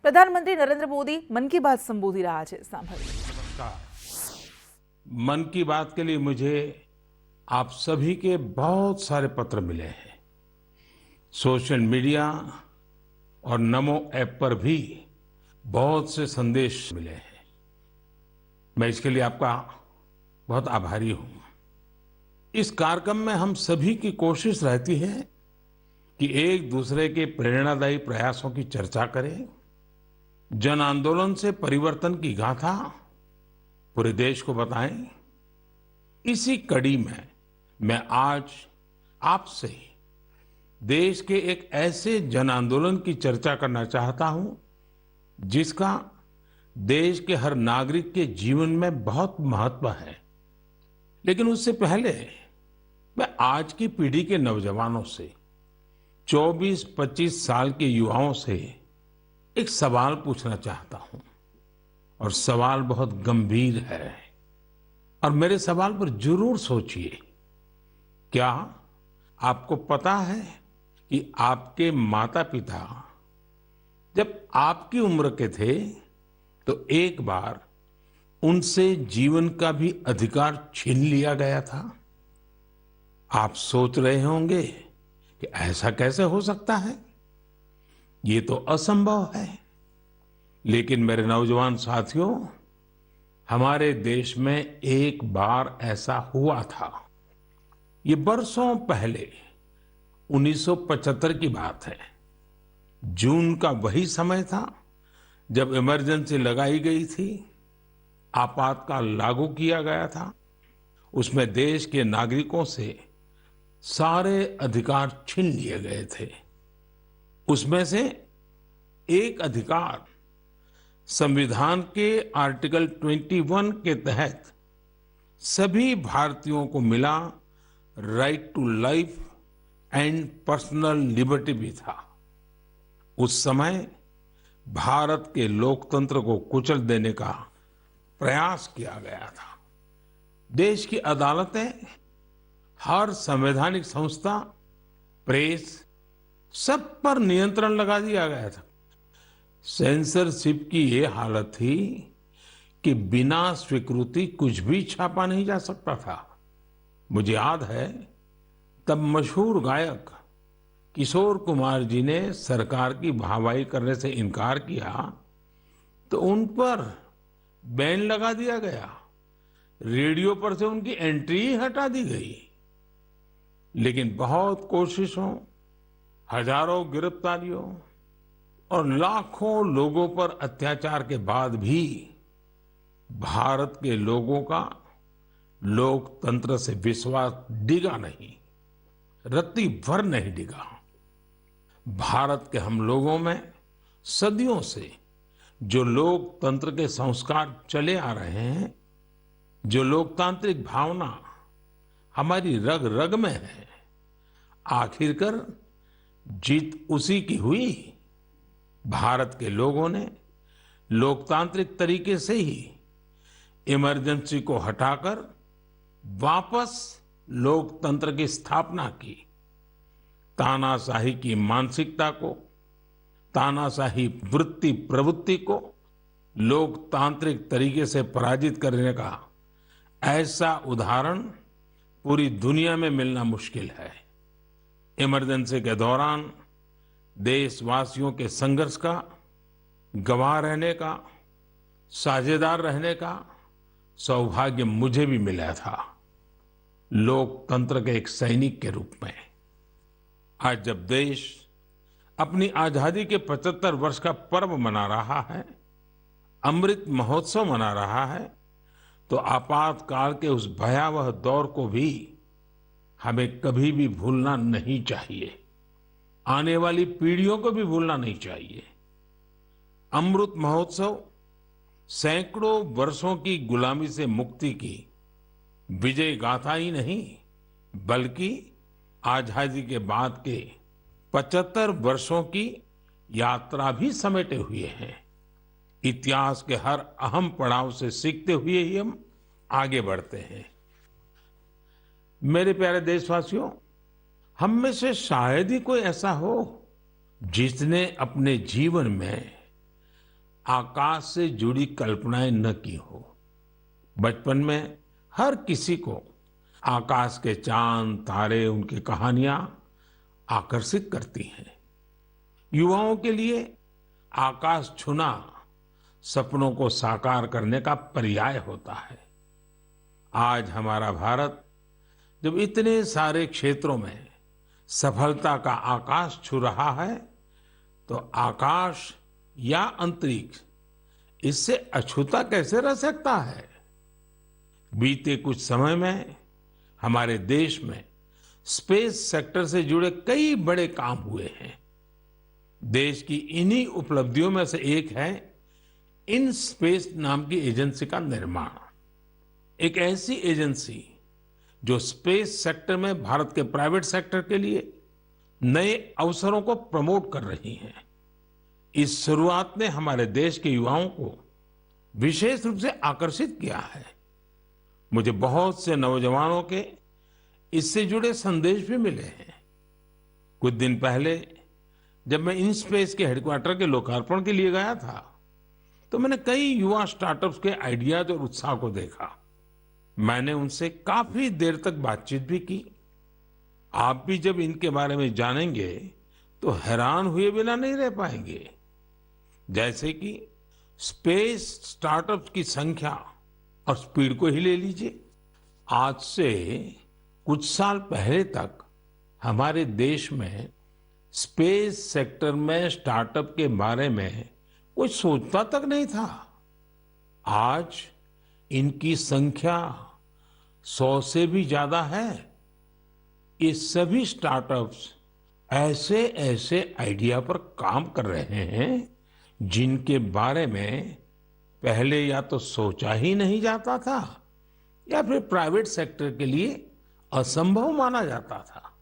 પ્રધાનમંત્રી નરેન્દ્ર મોદી મન की बात સંબોધી રહ્યા છે। સાંભળીએ। नमस्कार। मन की बात के लिए मुझे आप सभी के बहुत सारे पत्र मिले हैं। सोशल मीडिया और नमो ऐप पर भी बहुत से संदेश मिले हैं। मैं इसके लिए आपका बहुत आभारी हूं। इस कार्यक्रम में हम सभी की कोशिश रहती है कि एक दूसरे के प्रेरणादायी प्रयासों की चर्चा करें, जन आंदोलन से परिवर्तन की गाथा पूरे देश को बताएं। इसी कड़ी में मैं आज आपसे देश के एक ऐसे जन आंदोलन की चर्चा करना चाहता हूं जिसका देश के हर नागरिक के जीवन में बहुत महत्व है। लेकिन उससे पहले मैं आज की पीढ़ी के नौजवानों से 24-25 साल के युवाओं से एक सवाल पूछना चाहता हूं और सवाल बहुत गंभीर है और मेरे सवाल पर जरूर सोचिए। क्या आपको पता है कि आपके माता पिता जब आपकी उम्र के थे तो एक बार उनसे जीवन का भी अधिकार छीन लिया गया था? आप सोच रहे होंगे कि ऐसा कैसे हो सकता है, ये तो असंभव है। लेकिन मेरे नौजवान साथियों, हमारे देश में एक बार ऐसा हुआ था। ये बरसों पहले 1975 की बात है। जून का वही समय था जब इमरजेंसी लगाई गई थी, आपातकाल लागू किया गया था। उसमें देश के नागरिकों से सारे अधिकार छीन लिए गए थे। उसमें से एक अधिकार संविधान के आर्टिकल 21 के तहत सभी भारतीयों को मिला, right to life and personal liberty भी था। उस समय भारत के लोकतंत्र को कुचल देने का प्रयास किया गया था। देश की अदालतें, हर संवैधानिक संस्था, प्रेस, सब पर नियंत्रण लगा दिया गया था। सेंसरशिप की ये हालत थी कि बिना स्वीकृति कुछ भी छापा नहीं जा सकता था। मुझे याद है तब मशहूर गायक किशोर कुमार जी ने सरकार की वाहवाही करने से इनकार किया तो उन पर बैन लगा दिया गया, रेडियो पर से उनकी एंट्री ही हटा दी गई। लेकिन बहुत कोशिशों, हजारों गिरफ्तारियों और लाखों लोगों पर अत्याचार के बाद भी भारत के लोगों का लोकतंत्र से विश्वास डिगा नहीं, रत्ती भर नहीं डिगा। भारत के हम लोगों में सदियों से जो लोकतंत्र के संस्कार चले आ रहे हैं, जो लोकतांत्रिक भावना हमारी रग रग में है, आखिरकार जीत उसी की हुई। भारत के लोगों ने लोकतांत्रिक तरीके से ही इमरजेंसी को हटाकर वापस लोकतंत्र की स्थापना की। तानाशाही की मानसिकता को, तानाशाही वृत्ति प्रवृत्ति को लोकतांत्रिक तरीके से पराजित करने का ऐसा उदाहरण पूरी दुनिया में मिलना मुश्किल है। इमरजेंसी के दौरान देशवासियों के संघर्ष का गवाह रहने का, साझेदार रहने का सौभाग्य मुझे भी मिला था, लोकतंत्र के एक सैनिक के रूप में। आज जब देश अपनी आजादी के 75 वर्ष का पर्व मना रहा है, अमृत महोत्सव मना रहा है, तो आपातकाल के उस भयावह दौर को भी हमें कभी भी भूलना नहीं चाहिए, आने वाली पीढ़ियों को भी भूलना नहीं चाहिए। अमृत महोत्सव सैकड़ों वर्षों की गुलामी से मुक्ति की विजय गाथा ही नहीं, बल्कि आजादी के बाद के 75 वर्षों की यात्रा भी समेटे हुए हैं। इतिहास के हर अहम पड़ाव से सीखते हुए ही हम आगे बढ़ते हैं। मेरे प्यारे देशवासियों, हम में से शायद ही कोई ऐसा हो जिसने अपने जीवन में आकाश से जुड़ी कल्पनाएं न की हो। बचपन में हर किसी को आकाश के चांद तारे उनकी कहानियां आकर्षित करती हैं। युवाओं के लिए आकाश छूना सपनों को साकार करने का पर्याय होता है। आज हमारा भारत जब इतने सारे क्षेत्रों में सफलता का आकाश छू रहा है, तो आकाश या अंतरिक्ष इससे अछूता कैसे रह सकता है। बीते कुछ समय में हमारे देश में स्पेस सेक्टर से जुड़े कई बड़े काम हुए हैं। देश की इन्हीं उपलब्धियों में से एक है इन स्पेस नाम की एजेंसी का निर्माण। एक ऐसी एजेंसी जो स्पेस सेक्टर में भारत के प्राइवेट सेक्टर के लिए नए अवसरों को प्रमोट कर रही है। इस शुरुआत ने हमारे देश के युवाओं को विशेष रूप से आकर्षित किया है। मुझे बहुत से नौजवानों के इससे जुड़े संदेश भी मिले हैं। कुछ दिन पहले जब मैं इन स्पेस के हेडक्वार्टर के लोकार्पण के लिए गया था, तो मैंने कई युवा स्टार्टअप्स के आइडियाज और उत्साह को देखा। मैंने उनसे काफी देर तक बातचीत भी की। आप भी जब इनके बारे में जानेंगे तो हैरान हुए बिना नहीं रह पाएंगे। जैसे कि स्पेस स्टार्टअप्स की संख्या और स्पीड को ही ले लीजिए। आज से कुछ साल पहले तक हमारे देश में स्पेस सेक्टर में स्टार्टअप के बारे में कोई सोचता तक नहीं था। आज इनकी संख्या 100 से भी ज्यादा है। ये सभी स्टार्टअप्स ऐसे ऐसे आइडिया पर काम कर रहे हैं जिनके बारे में पहले या तो सोचा ही नहीं जाता था या फिर प्राइवेट सेक्टर के लिए असंभव माना जाता था।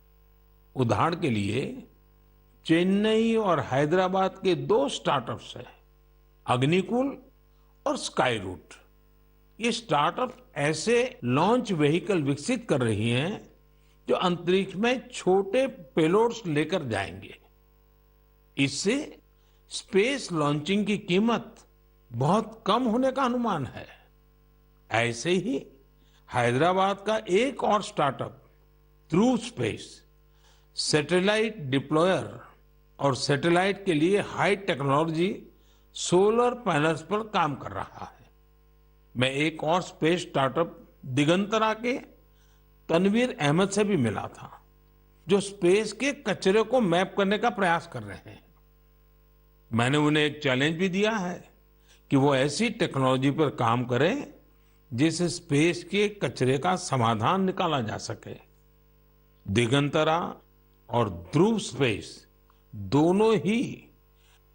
उदाहरण के लिए चेन्नई और हैदराबाद के 2 स्टार्टअप्स हैं, अग्निकुल और स्काई रूट। ये स्टार्टअप ऐसे लॉन्च व्हीकल विकसित कर रही हैं जो अंतरिक्ष में छोटे पेलोड्स लेकर जाएंगे। इससे स्पेस लॉन्चिंग की कीमत बहुत कम होने का अनुमान है। ऐसे ही हैदराबाद का एक और स्टार्टअप ध्रुव स्पेस सैटेलाइट डिप्लॉयर और सैटेलाइट के लिए हाई टेक्नोलॉजी सोलर पैनल्स पर काम कर रहा है। मैं एक और स्पेस स्टार्टअप दिगंतरा के तनवीर अहमद से भी मिला था, जो स्पेस के कचरे को मैप करने का प्रयास कर रहे हैं। मैंने उन्हें एक चैलेंज भी दिया है कि वो ऐसी टेक्नोलॉजी पर काम करें जिससे स्पेस के कचरे का समाधान निकाला जा सके। दिगंतरा और ध्रुव स्पेस दोनों ही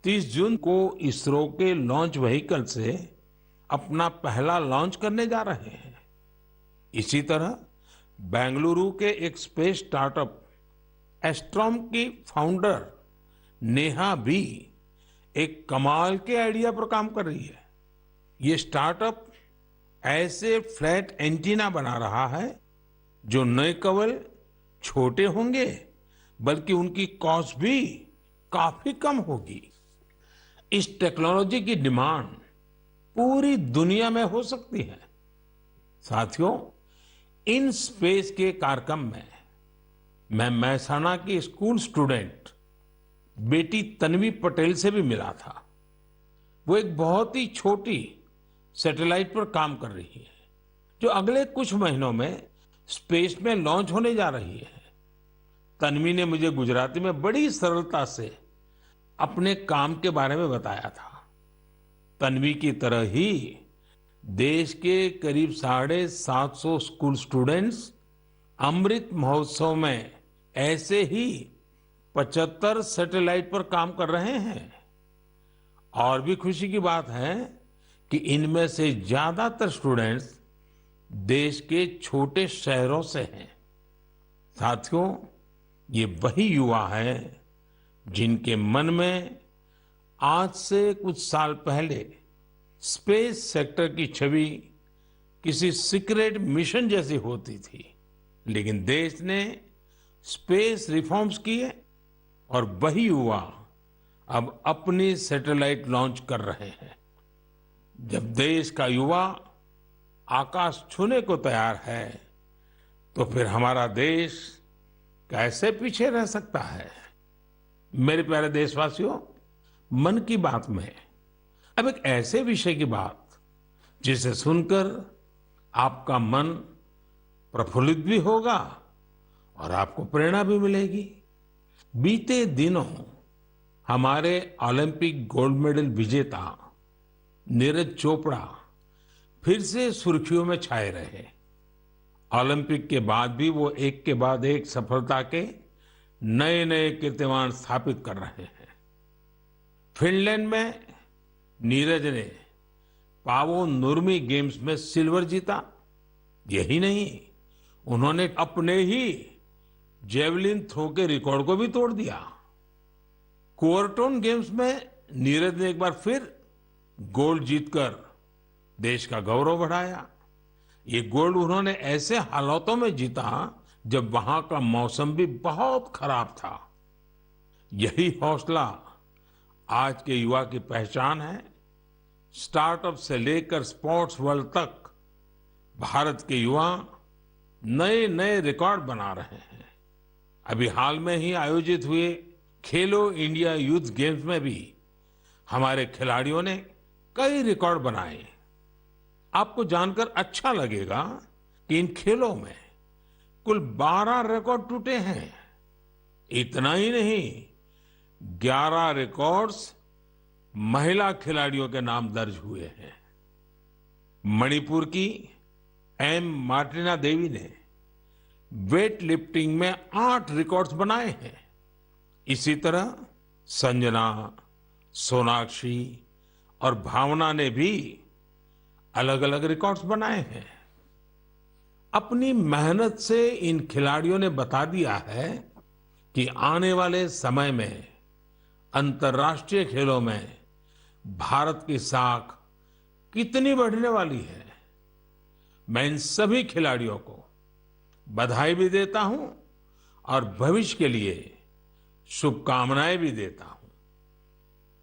30 जून को इसरो के लॉन्च व्हीकल से अपना पहला लॉन्च करने जा रहे हैं। इसी तरह बेंगलुरु के एक स्पेस स्टार्टअप एस्ट्रोम की फाउंडर नेहा भी एक कमाल के आइडिया पर काम कर रही है। ये स्टार्टअप ऐसे फ्लैट एंटीना बना रहा है जो न केवल छोटे होंगे बल्कि उनकी कॉस्ट भी काफी कम होगी। इस टेक्नोलॉजी की डिमांड पूरी दुनिया में हो सकती है। साथियों, इन स्पेस के कार्यक्रम में मैं महसाणा की स्कूल स्टूडेंट बेटी तन्वी पटेल से भी मिला था। वो एक बहुत ही छोटी सैटेलाइट पर काम कर रही है जो अगले कुछ महीनों में स्पेस में लॉन्च होने जा रही है। तन्वी ने मुझे गुजराती में बड़ी सरलता से अपने काम के बारे में बताया था। तन्वी की तरह ही देश के करीब 750 स्कूल स्टूडेंट्स अमृत महोत्सव में ऐसे ही 75 सैटेलाइट पर काम कर रहे हैं। और भी खुशी की बात है कि इनमें से ज्यादातर स्टूडेंट्स देश के छोटे शहरों से हैं। साथियों, ये वही युवा हैं जिनके मन में आज से कुछ साल पहले स्पेस सेक्टर की छवि किसी सीक्रेट मिशन जैसी होती थी, लेकिन देश ने स्पेस रिफॉर्म्स किए और वही युवा अब अपनी सैटेलाइट लॉन्च कर रहे हैं। जब देश का युवा आकाश छूने को तैयार है तो फिर हमारा देश कैसे पीछे रह सकता है। मेरे प्यारे देशवासियों, मन की बात में अब एक ऐसे विषय की बात जिसे सुनकर आपका मन प्रफुल्लित भी होगा और आपको प्रेरणा भी मिलेगी। बीते दिनों हमारे ओलंपिक गोल्ड मेडल विजेता नीरज चोपड़ा फिर से सुर्खियों में छाए रहे। ओलंपिक के बाद भी वो एक के बाद एक सफलता के नए नए कीर्तिमान स्थापित कर रहे हैं। फिनलैंड में नीरज ने पावो नुर्मी गेम्स में सिल्वर जीता। यही नहीं, उन्होंने अपने ही जेवलिन थ्रो के रिकॉर्ड को भी तोड़ दिया। क्वार्टोन गेम्स में नीरज ने एक बार फिर गोल्ड जीतकर देश का गौरव बढ़ाया। ये गोल्ड उन्होंने ऐसे हालातों में जीता जब वहां का मौसम भी बहुत खराब था। यही हौसला आज के युवा की पहचान है। स्टार्टअप से लेकर स्पोर्ट्स वर्ल्ड तक भारत के युवा नए नए रिकॉर्ड बना रहे हैं। अभी हाल में ही आयोजित हुए खेलो इंडिया यूथ गेम्स में भी हमारे खिलाड़ियों ने कई रिकॉर्ड बनाए। आपको जानकर अच्छा लगेगा कि इन खेलों में कुल 12 रिकॉर्ड टूटे हैं। इतना ही नहीं, 11 रिकॉर्ड्स महिला खिलाड़ियों के नाम दर्ज हुए हैं। मणिपुर की एम मार्टिना देवी ने वेट लिफ्टिंग में 8 रिकॉर्ड्स बनाए हैं। इसी तरह संजना, सोनाक्षी और भावना ने भी अलग अलग रिकॉर्ड्स बनाए हैं। अपनी मेहनत से इन खिलाड़ियों ने बता दिया है कि आने वाले समय में अंतर्राष्ट्रीय खेलों में भारत की साख कितनी बढ़ने वाली है। मैं इन सभी खिलाड़ियों को बधाई भी देता हूं और भविष्य के लिए शुभकामनाएं भी देता हूं।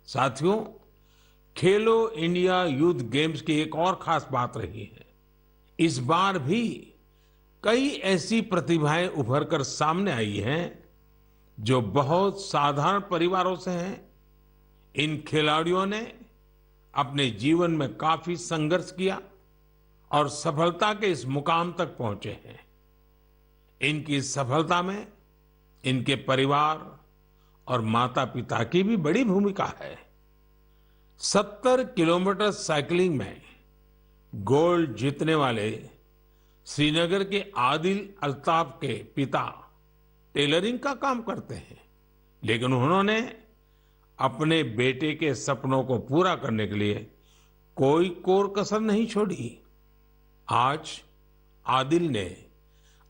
साथियों, खेलो इंडिया यूथ गेम्स की एक और खास बात रही है। इस बार भी कई ऐसी प्रतिभाएं उभर कर सामने आई हैं जो बहुत साधारण परिवारों से हैं। इन खिलाड़ियों ने अपने जीवन में काफी संघर्ष किया और सफलता के इस मुकाम तक पहुंचे हैं। इनकी सफलता में इनके परिवार और माता पिता की भी बड़ी भूमिका है। 70 किलोमीटर साइकिलिंग में गोल्ड जीतने वाले श्रीनगर के आदिल अल्ताफ के पिता टेलरिंग का काम करते हैं, लेकिन उन्होंने अपने बेटे के सपनों को पूरा करने के लिए कोई कोर कसर नहीं छोड़ी। आज आदिल ने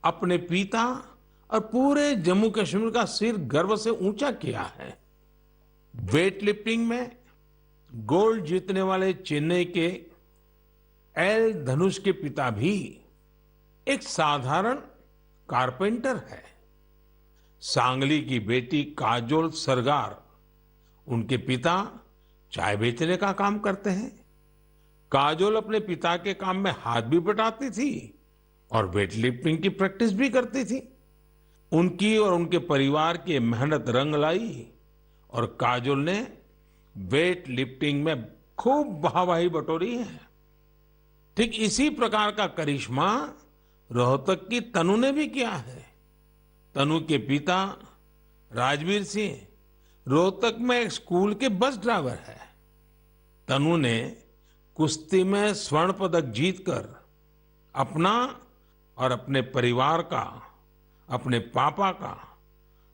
अपने पिता और पूरे जम्मू कश्मीर का सिर गर्व से ऊंचा किया है। वेट लिफ्टिंग में गोल्ड जीतने वाले चेन्नई के एल धनुष के पिता भी एक साधारण कारपेंटर है। सांगली की बेटी काजोल सरगार, उनके पिता चाय बेचने का काम करते हैं। काजोल अपने पिता के काम में हाथ भी बटाती थी और वेट लिफ्टिंग की प्रैक्टिस भी करती थी। उनकी और उनके परिवार की मेहनत रंग लाई और काजोल ने वेट लिफ्टिंग में खूब वाहवाही बटोरी है। ठीक इसी प्रकार का करिश्मा रोहतक की तनु ने भी किया है। तनु के पिता राजवीर सिंह रोहतक में एक स्कूल के बस ड्राइवर है। तनु ने कुश्ती में स्वर्ण पदक जीतकर अपना और अपने परिवार का, अपने पापा का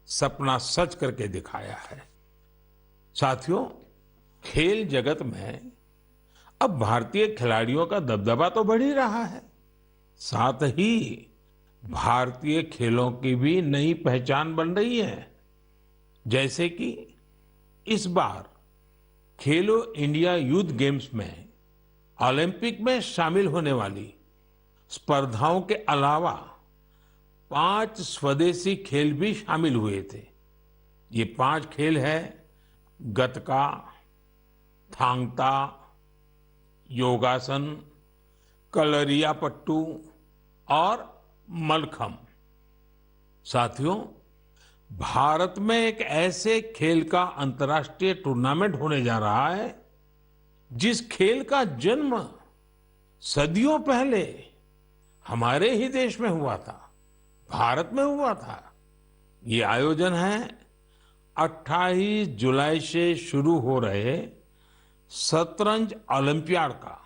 सपना सच करके दिखाया है। साथियों, खेल जगत में अब भारतीय खिलाड़ियों का दबदबा तो बढ़ ही रहा है, साथ ही भारतीय खेलों की भी नई पहचान बन रही है। जैसे कि इस बार खेलो इंडिया यूथ गेम्स में ओलंपिक में शामिल होने वाली स्पर्धाओं के अलावा 5 स्वदेशी खेल भी शामिल हुए थे। ये 5 खेल है गतका, थांग ता, योगासन, कलरियापट्टू और मलखम। साथियों, भारत में एक ऐसे खेल का अंतर्राष्ट्रीय टूर्नामेंट होने जा रहा है जिस खेल का जन्म सदियों पहले हमारे ही देश में हुआ था, भारत में हुआ था। ये आयोजन है 28 जुलाई से शुरू हो रहे शतरंज ओलंपियाड का।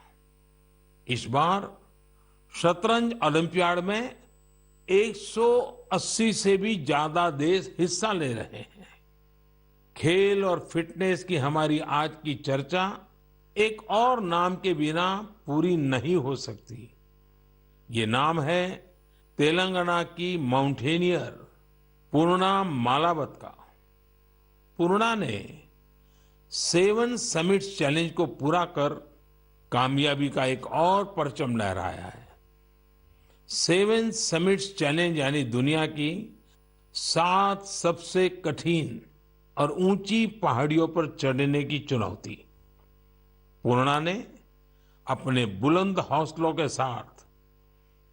इस बार शतरंज ओलंपियाड में 180 से भी ज्यादा देश हिस्सा ले रहे हैं। खेल और फिटनेस की हमारी आज की चर्चा एक और नाम के बिना पूरी नहीं हो सकती। ये नाम है तेलंगाना की माउंटेनियर पूर्णा मालावत का। पूर्णा ने 7 समिट्स चैलेंज को पूरा कर कामयाबी का एक और परचम लहराया है। 7 समिट्स चैलेंज यानी दुनिया की 7 सबसे कठिन और ऊंची पहाड़ियों पर चढ़ने की चुनौती। पूर्णा ने अपने बुलंद हौसलों के साथ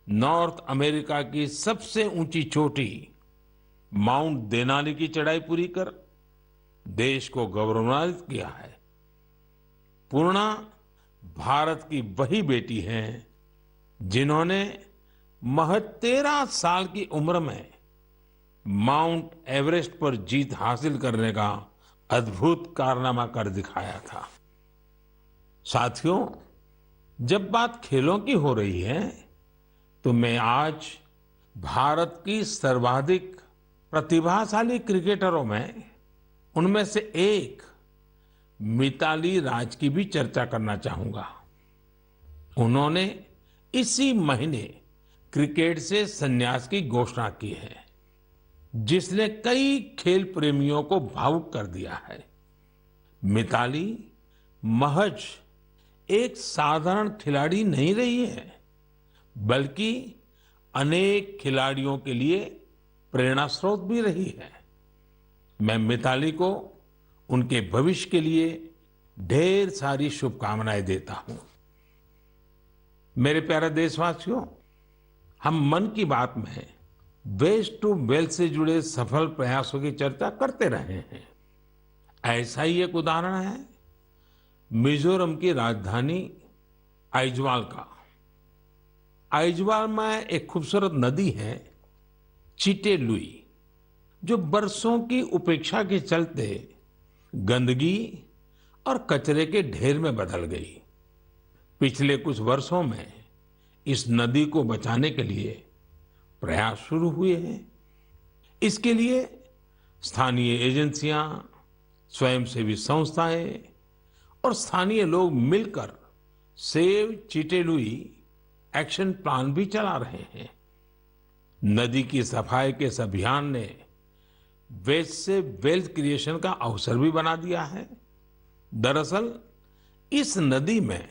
नॉर्थ अमेरिका की सबसे ऊंची चोटी माउंट देनाली की चढ़ाई पूरी कर देश को गौरवान्वित किया है। पूर्णा भारत की वही बेटी हैं जिन्होंने महज 13 साल की उम्र में माउंट एवरेस्ट पर जीत हासिल करने का अद्भुत कारनामा कर दिखाया था। साथियों, जब बात खेलों की हो रही है तो मैं आज भारत की सर्वाधिक प्रतिभाशाली क्रिकेटरों में उनमें से एक मिताली राज की भी चर्चा करना चाहूंगा। उन्होंने इसी महीने क्रिकेट से संन्यास की घोषणा की है, जिसने कई खेल प्रेमियों को भावुक कर दिया है। मिताली महज एक साधारण खिलाड़ी नहीं रही है, बल्कि अनेक खिलाड़ियों के लिए प्रेरणा स्रोत भी रही है। मैं मिताली को उनके भविष्य के लिए ढेर सारी शुभकामनाएं देता हूं। मेरे प्यारे देशवासियों, हम मन की बात में वेस्ट टू वेल्थ से जुड़े सफल प्रयासों की चर्चा करते रहे हैं। ऐसा ही एक उदाहरण है मिजोरम की राजधानी आइजवाल का। आइजवाल में एक खूबसूरत नदी है चिटे लुई, जो बरसों की उपेक्षा के चलते गंदगी और कचरे के ढेर में बदल गई। पिछले कुछ वर्षों में इस नदी को बचाने के लिए प्रयास शुरू हुए हैं। इसके लिए स्थानीय एजेंसियां, स्वयंसेवी संस्थाएं और स्थानीय लोग मिलकर save Chite Louis action plan भी चला रहे हैं। नदी की सफाई के इस अभियान ने वेस्ट से वेल्थ क्रिएशन का अवसर भी बना दिया है। दरअसल इस नदी में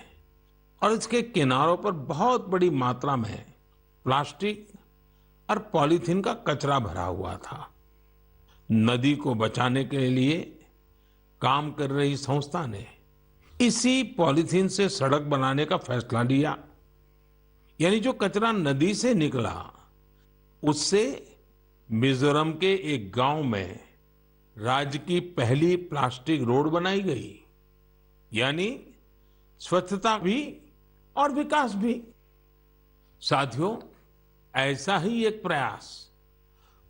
और इसके किनारों पर बहुत बड़ी मात्रा में प्लास्टिक और पॉलीथीन का कचरा भरा हुआ था। नदी को बचाने के लिए काम कर रही संस्था ने इसी पॉलीथीन से सड़क बनाने का फैसला लिया। यानी जो कचरा नदी से निकला उससे मिजोरम के एक गांव में राज्य की पहली प्लास्टिक रोड बनाई गई। यानी स्वच्छता भी और विकास भी। साथियों, ऐसा ही एक प्रयास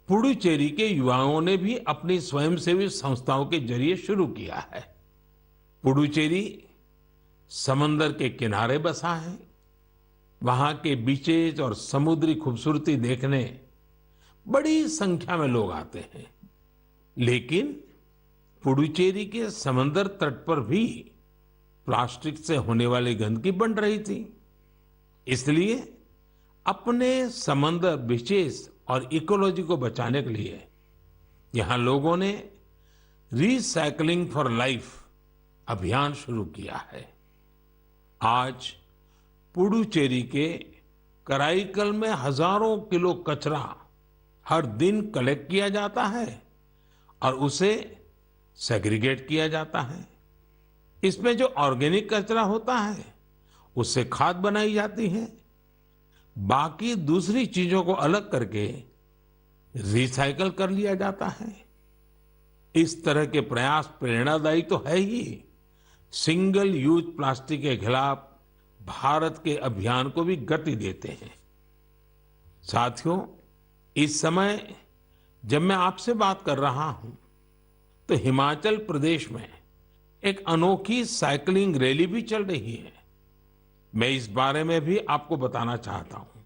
पुडुचेरी के युवाओं ने भी अपनी स्वयंसेवी संस्थाओं के जरिए शुरू किया है। पुडुचेरी समंदर के किनारे बसा है। वहां के बीचेज और समुद्री खूबसूरती देखने बड़ी संख्या में लोग आते हैं। लेकिन पुडुचेरी के समंदर तट पर भी प्लास्टिक से होने वाली गंदगी बढ़ रही थी। इसलिए अपने समंदर बीचेस और इकोलॉजी को बचाने के लिए यहां लोगों ने रिसाइकलिंग फॉर लाइफ अभियान शुरू किया है। आज पुडुचेरी के कराईकल में हजारों किलो कचरा हर दिन कलेक्ट किया जाता है और उसे सेग्रीगेट किया जाता है। इसमें जो ऑर्गेनिक कचरा होता है उससे खाद बनाई जाती है। बाकी दूसरी चीजों को अलग करके रिसाइकल कर लिया जाता है। इस तरह के प्रयास प्रेरणादायी तो है ही, सिंगल यूज प्लास्टिक के खिलाफ भारत के अभियान को भी गति देते हैं। साथियों, इस समय जब मैं आपसे बात कर रहा हूं तो हिमाचल प्रदेश में एक अनोखी साइकिलिंग रैली भी चल रही है। मैं इस बारे में भी आपको बताना चाहता हूं।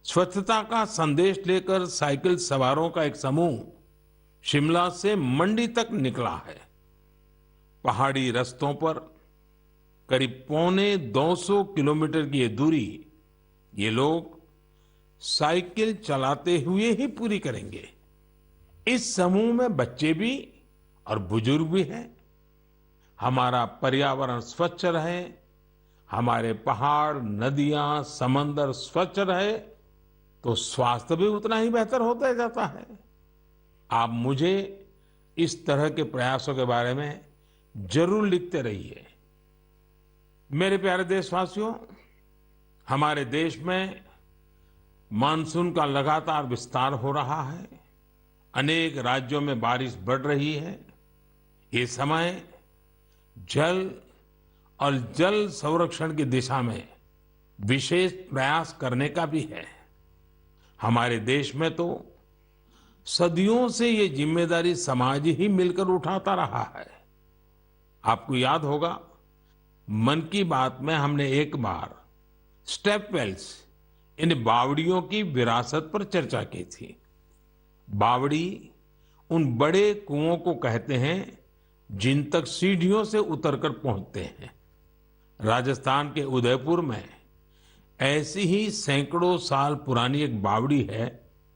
स्वच्छता का संदेश लेकर साइकिल सवारों का एक समूह शिमला से मंडी तक निकला है। पहाड़ी रास्तों पर करीब 250 किलोमीटर की ये दूरी ये लोग साइकिल चलाते हुए ही पूरी करेंगे। इस समूह में बच्चे भी और बुजुर्ग भी हैं। हमारा पर्यावरण स्वच्छ रहे, हमारे पहाड़, नदियां, समंदर स्वच्छ रहे तो स्वास्थ्य भी उतना ही बेहतर होता जाता है। आप मुझे इस तरह के प्रयासों के बारे में जरूर लिखते रहिए। मेरे प्यारे देशवासियों, हमारे देश में मानसून का लगातार विस्तार हो रहा है। अनेक राज्यों में बारिश बढ़ रही है। ये समय जल और जल संरक्षण की दिशा में विशेष प्रयास करने का भी है। हमारे देश में तो सदियों से ये जिम्मेदारी समाज ही मिलकर उठाता रहा है। आपको याद होगा, मन की बात में हमने एक बार स्टेप वेल्स, इन बावड़ियों की विरासत पर चर्चा की थी। बावड़ी उन बड़े कुओं को कहते हैं जिन तक सीढ़ियों से उतरकर पहुंचते हैं। राजस्थान के उदयपुर में ऐसी ही सैकड़ों साल पुरानी एक बावड़ी है,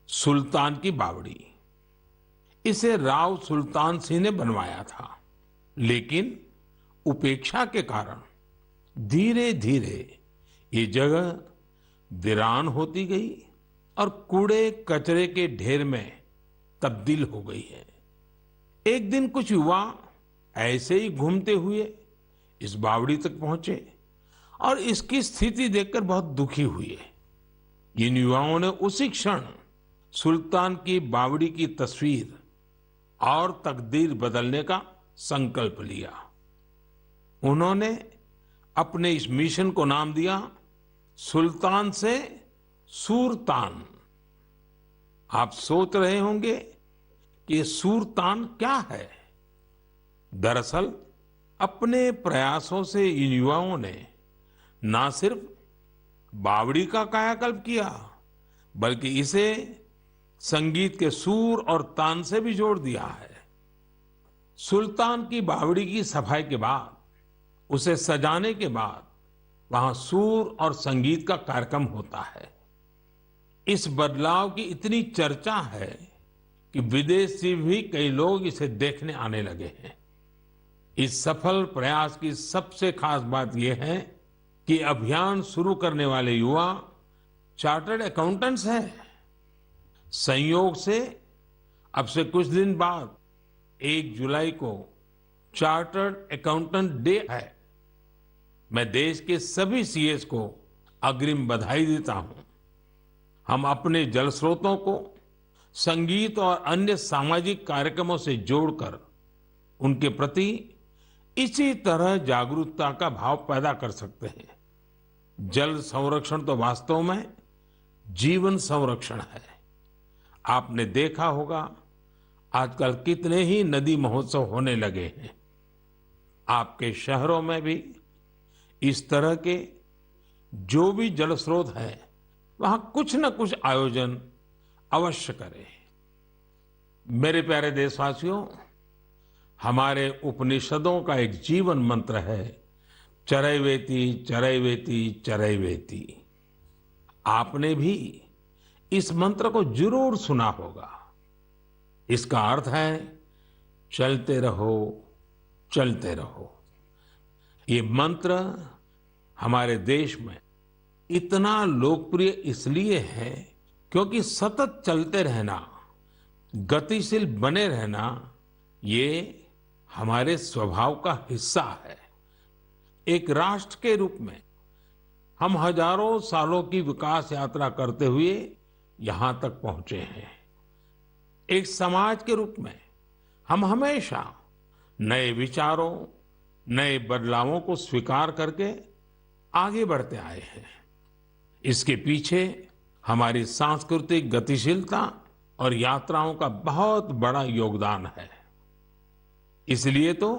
सुल्तान की बावड़ी। इसे राव सुल्तान सिंह ने बनवाया था, लेकिन उपेक्षा के कारण धीरे धीरे ये जगह वीरान होती गई और कूड़े कचरे के ढेर में तब्दील हो गई है। एक दिन कुछ युवा ऐसे ही घूमते हुए इस बावड़ी तक पहुंचे और इसकी स्थिति देखकर बहुत दुखी हुए। इन युवाओं ने उसी क्षण सुल्तान की बावड़ी की तस्वीर और तकदीर बदलने का संकल्प लिया। उन्होंने अपने इस मिशन को नाम दिया सुल्तान से सूरतान। आप सोच रहे होंगे कि ये सूरतान क्या है। दरअसल अपने प्रयासों से इन युवाओं ने ना सिर्फ बावड़ी का कायाकल्प किया, बल्कि इसे संगीत के सुर और तान से भी जोड़ दिया है। सुल्तान की बावड़ी की सफाई के बाद, उसे सजाने के बाद वहां सुर और संगीत का कार्यक्रम होता है। इस बदलाव की इतनी चर्चा है कि विदेश से भी कई लोग इसे देखने आने लगे हैं। इस सफल प्रयास की सबसे खास बात यह है कि अभियान शुरू करने वाले युवा चार्टर्ड अकाउंटेंट्स हैं। संयोग से अब से कुछ दिन बाद 1 जुलाई को चार्टर्ड अकाउंटेंट डे है। मैं देश के सभी सीएस को अग्रिम बधाई देता हूं। हम अपने जल स्रोतों को संगीत और अन्य सामाजिक कार्यक्रमों से जोड़कर उनके प्रति इसी तरह जागरूकता का भाव पैदा कर सकते हैं। जल संरक्षण तो वास्तव में जीवन संरक्षण है। आपने देखा होगा आजकल कितने ही नदी महोत्सव होने लगे हैं। आपके शहरों में भी इस तरह के जो भी जल स्रोत हैं, वहां कुछ न कुछ आयोजन अवश्य करें। मेरे प्यारे देशवासियों, हमारे उपनिषदों का एक जीवन मंत्र है, चरैवेति चरैवेति चरैवेति। आपने भी इस मंत्र को जरूर सुना होगा। इसका अर्थ है चलते रहो, चलते रहो। ये मंत्र हमारे देश में इतना लोकप्रिय इसलिए है क्योंकि सतत चलते रहना, गतिशील बने रहना, ये हमारे स्वभाव का हिस्सा है। एक राष्ट्र के रूप में हम हजारों सालों की विकास यात्रा करते हुए यहां तक पहुंचे हैं। एक समाज के रूप में हम हमेशा नए विचारों, नए बदलावों को स्वीकार करके आगे बढ़ते आए हैं। इसके पीछे हमारी सांस्कृतिक गतिशीलता और यात्राओं का बहुत बड़ा योगदान है। इसलिए तो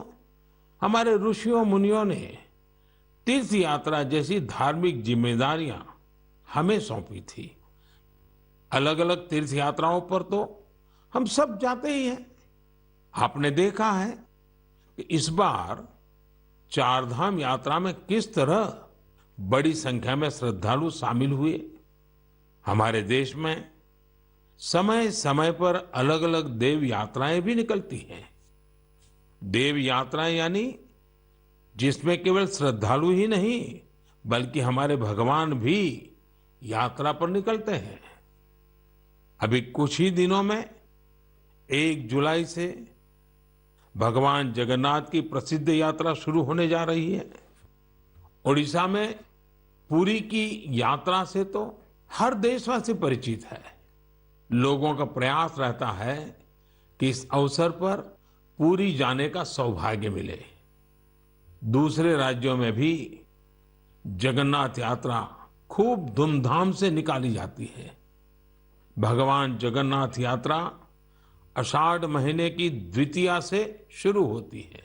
हमारे ऋषियों मुनियों ने तीर्थ यात्रा जैसी धार्मिक जिम्मेदारियां हमें सौंपी थी। अलग अलग तीर्थ यात्राओं पर तो हम सब जाते ही हैं। आपने देखा है कि इस बार चार धाम यात्रा में किस तरह बड़ी संख्या में श्रद्धालु शामिल हुए। हमारे देश में समय समय पर अलग अलग देव यात्राएं भी निकलती हैं। देव यात्राएं यानी जिसमें केवल श्रद्धालु ही नहीं बल्कि हमारे भगवान भी यात्रा पर निकलते हैं। अभी कुछ ही दिनों में 1 जुलाई से भगवान जगन्नाथ की प्रसिद्ध यात्रा शुरू होने जा रही है। ओडिशा में पुरी की यात्रा से तो हर देशवासी परिचित है। लोगों का प्रयास रहता है कि इस अवसर पर पुरी जाने का सौभाग्य मिले। दूसरे राज्यों में भी जगन्नाथ यात्रा खूब धूमधाम से निकाली जाती है। भगवान जगन्नाथ यात्रा आषाढ़ महीने की द्वितीया से शुरू होती है।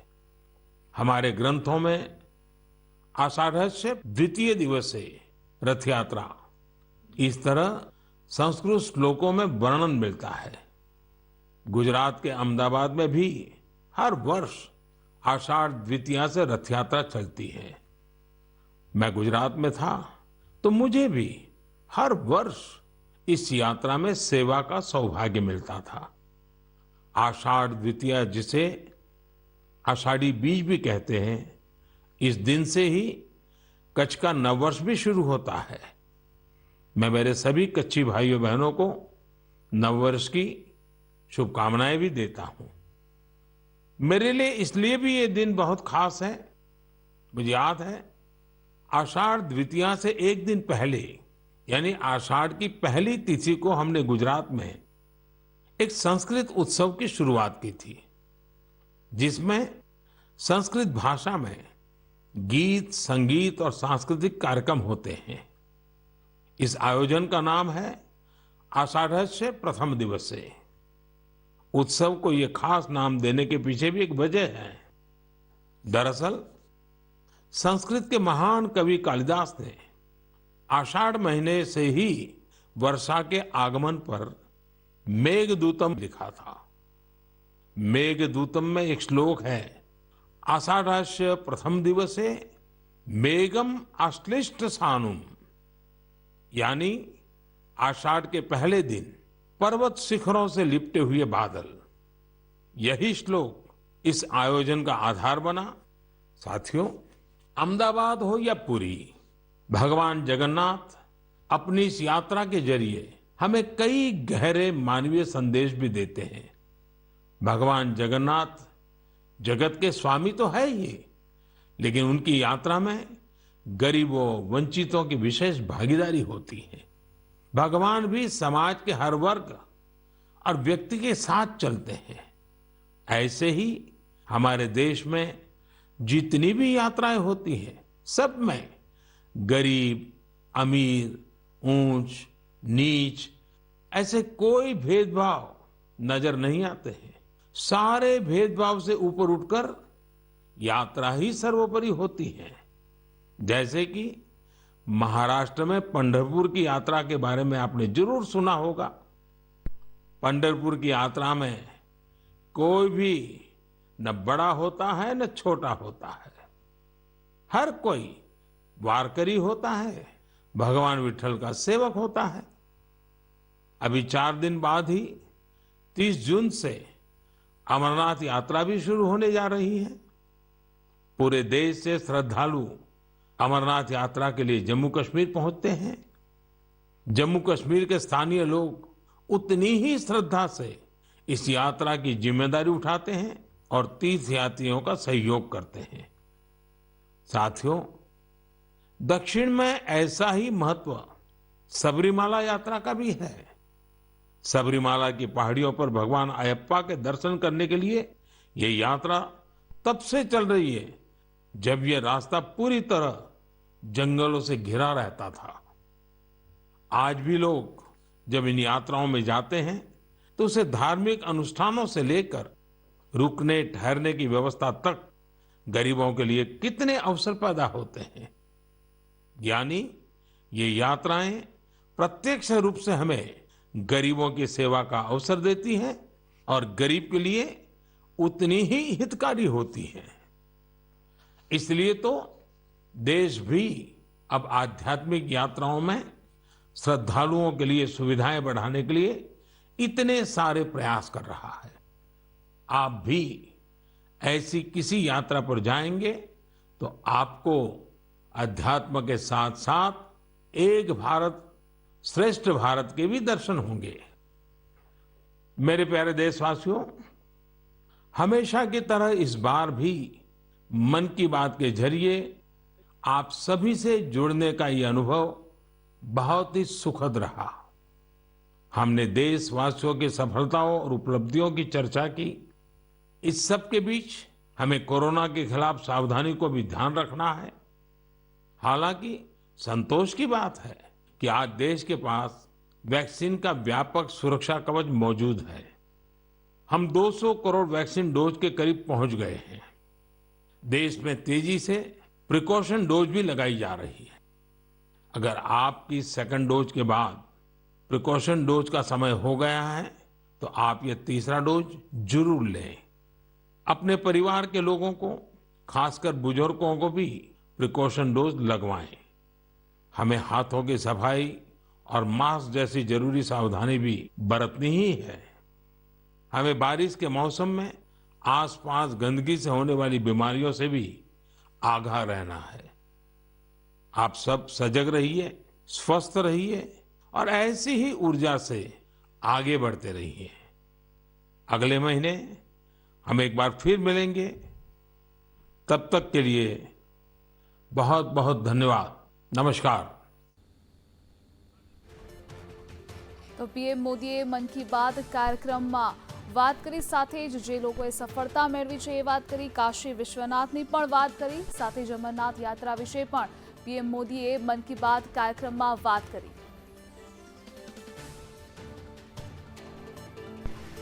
हमारे ग्रंथों में आषाढ़स्य द्वितीय दिवसे रथ यात्रा इस तरह संस्कृत श्लोकों में वर्णन मिलता है। गुजरात के अहमदाबाद में भी हर वर्ष आषाढ़ द्वितीया से रथ यात्रा चलती है। मैं गुजरात में था तो मुझे भी हर वर्ष इस यात्रा में सेवा का सौभाग्य मिलता था। आषाढ़ द्वितीया जिसे आषाढ़ी बीज भी कहते हैं, इस दिन से ही कच्छ का नववर्ष भी शुरू होता है। मैं मेरे सभी कच्छी भाइयों बहनों को नववर्ष की शुभकामनाएं भी देता हूं। मेरे लिए इसलिए भी ये दिन बहुत खास है। मुझे याद है आषाढ़ द्वितीया से एक दिन पहले यानी आषाढ़ की पहली तिथि को हमने गुजरात में एक संस्कृत उत्सव की शुरुआत की थी, जिसमें संस्कृत भाषा में गीत, संगीत और सांस्कृतिक कार्यक्रम होते हैं। इस आयोजन का नाम है आषाढ़स्य प्रथम दिवसे। उत्सव को ये खास नाम देने के पीछे भी एक वजह है। दरअसल संस्कृत के महान कवि कालिदास ने आषाढ़ महीने से ही वर्षा के आगमन पर मेघदूतम लिखा था। मेघदूतम में एक श्लोक है, आषाढ़स्य प्रथम दिवसे मेघम आश्लिष्ट सानुम, यानी आषाढ़ के पहले दिन पर्वत शिखरों से लिपटे हुए बादल। यही श्लोक इस आयोजन का आधार बना। साथियों, अहमदाबाद हो या पुरी, भगवान जगन्नाथ अपनी इस यात्रा के जरिए हमें कई गहरे मानवीय संदेश भी देते हैं। भगवान जगन्नाथ जगत के स्वामी तो है ही, लेकिन उनकी यात्रा में गरीबों, वंचितों की विशेष भागीदारी होती है। भगवान भी समाज के हर वर्ग और व्यक्ति के साथ चलते हैं। ऐसे ही हमारे देश में जितनी भी यात्राएं होती हैं, सब में गरीब, अमीर, ऊंच, नीच ऐसे कोई भेदभाव नजर नहीं आते हैं। सारे भेदभाव से ऊपर उठकर यात्रा ही सर्वोपरि होती है। जैसे कि महाराष्ट्र में पंढरपुर की यात्रा के बारे में आपने जरूर सुना होगा। पंढरपुर की यात्रा में कोई भी न बड़ा होता है न छोटा होता है, हर कोई वारकरी होता है, भगवान विठल का सेवक होता है। अभी 4 दिन बाद ही 30 जून से अमरनाथ यात्रा भी शुरू होने जा रही है। पूरे देश से श्रद्धालु अमरनाथ यात्रा के लिए जम्मू कश्मीर पहुंचते हैं। जम्मू कश्मीर के स्थानीय लोग उतनी ही श्रद्धा से इस यात्रा की जिम्मेदारी उठाते हैं और तीर्थयात्रियों का सहयोग करते हैं। साथियों, दक्षिण में ऐसा ही महत्व सबरीमाला यात्रा का भी है। सबरीमाला की पहाड़ियों पर भगवान अयप्पा के दर्शन करने के लिए ये यात्रा तब से चल रही है जब ये रास्ता पूरी तरह जंगलों से घिरा रहता था। आज भी लोग जब इन यात्राओं में जाते हैं तो उसे धार्मिक अनुष्ठानों से लेकर रुकने ठहरने की व्यवस्था तक गरीबों के लिए कितने अवसर पैदा होते हैं। यानी ये यात्राएं प्रत्यक्ष रूप से हमें गरीबों की सेवा का अवसर देती हैं और गरीब के लिए उतनी ही हितकारी होती हैं। इसलिए तो देश भी अब आध्यात्मिक यात्राओं में श्रद्धालुओं के लिए सुविधाएं बढ़ाने के लिए इतने सारे प्रयास कर रहा है। आप भी ऐसी किसी यात्रा पर जाएंगे तो आपको अध्यात्म के साथ साथ एक भारत श्रेष्ठ भारत के भी दर्शन होंगे। मेरे प्यारे देशवासियों, हमेशा की तरह इस बार भी मन की बात के जरिए आप सभी से जुड़ने का ये अनुभव बहुत ही सुखद रहा। हमने देशवासियों की सफलताओं और उपलब्धियों की चर्चा की। इस सब के बीच हमें कोरोना के खिलाफ सावधानी को भी ध्यान रखना है। हालांकि संतोष की बात है कि आज देश के पास वैक्सीन का व्यापक सुरक्षा कवच मौजूद है। हम 200 करोड़ वैक्सीन डोज के करीब पहुंच गए हैं। देश में तेजी से प्रिकॉशन डोज भी लगाई जा रही है। अगर आपकी सेकंड डोज के बाद प्रिकॉशन डोज का समय हो गया है तो आप ये तीसरा डोज जरूर लें। अपने परिवार के लोगों को, खासकर बुजुर्गों को भी प्रिकॉशन डोज लगवाएं। हमें हाथों की सफाई और मास्क जैसी जरूरी सावधानी भी बरतनी ही है। हमें बारिश के मौसम में आसपास गंदगी से होने वाली बीमारियों से भी आगाह रहना है। आप सब सजग रहिए, स्वस्थ रहिए और ऐसी ही ऊर्जा से आगे बढ़ते रहिए। अगले महीने हम एक बार फिर मिलेंगे। तब तक के लिए बहुत बहुत धन्यवाद। नमस्कार। તો પીએમ મોદીએ મન કી બાત કાર્યક્રમમાં વાત કરી, સાથે જ જે લોકોએ સફળતા મેળવી છે એ વાત કરી, કાશી વિશ્વનાથની પણ વાત કરી, સાથે જ અમરનાથ યાત્રા વિશે પણ પીએમ મોદીએ મન કી બાત કાર્યક્રમમાં વાત કરી।